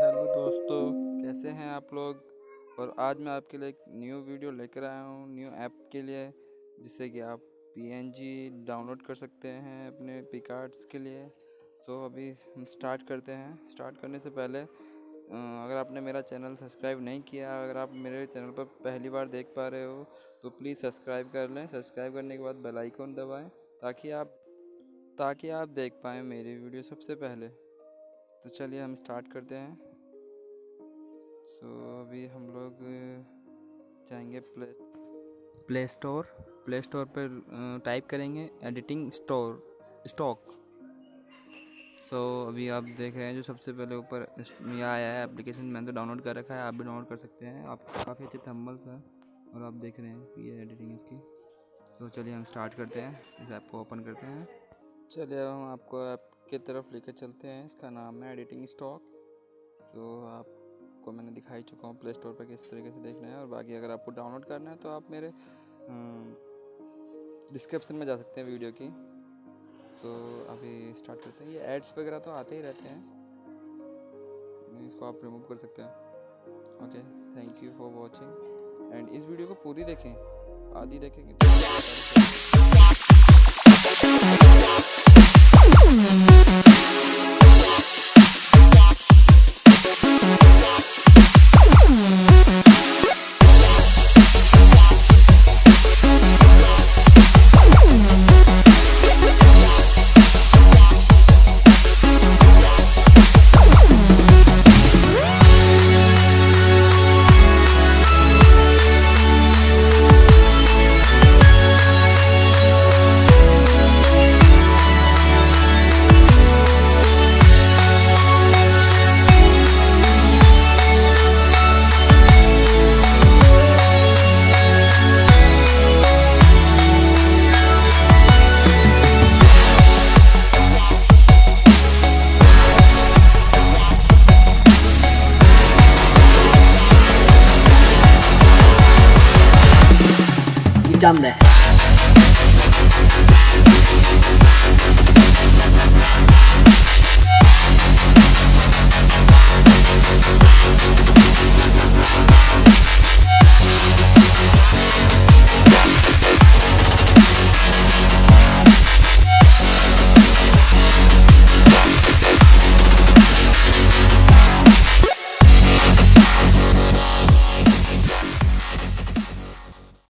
Hello दोस्तों, कैसे हैं आप लोग। और आज मैं आपके लिए एक न्यू वीडियो लेकर आया हूँ न्यू ऐप के लिए, जिससे कि आप PNG डाउनलोड कर सकते हैं अपने पिकार्ट्स के लिए। सो अभी हम स्टार्ट करते हैं। स्टार्ट करने से पहले अगर आपने मेरा चैनल सब्सक्राइब नहीं किया, अगर आप मेरे चैनल पर पहली बार देख पा रहे हो तो प्लीज़ सब्सक्राइब कर लें। सब्सक्राइब करने के बाद बेल आइकन दबाएँ ताकि आप देख पाएँ मेरी वीडियो सबसे पहले। तो चलिए हम स्टार्ट करते हैं। अभी हम लोग जाएंगे प्ले स्टोर पर टाइप करेंगे एडिटिंग स्टॉक। अभी आप देख रहे हैं जो सबसे पहले ऊपर ये आया है एप्लीकेशन। मैंने तो डाउनलोड कर रखा है, आप भी डाउनलोड कर सकते हैं। आप काफ़ी अच्छे थंबनेल्स हैं और आप देख रहे हैं कि ये एडिटिंग इसकी। तो चलिए हम स्टार्ट करते हैं, इस ऐप को ओपन करते हैं। चलिए अब हम आपको ऐप की तरफ लेकर चलते हैं। इसका नाम है एडिटिंग स्टॉक। आपको मैंने दिखाई चुका हूँ प्ले स्टोर पर किस तरीके से देखना है। और बाकी अगर आपको डाउनलोड करना है तो आप मेरे डिस्क्रिप्शन में जा सकते हैं वीडियो की। अभी स्टार्ट करते हैं। ये एड्स वगैरह तो आते ही रहते हैं, इसको आप रिमूव कर सकते हैं। Okay, thank you for watching and इस वीडियो को पूरी देखें, आधी देखेंगे done this.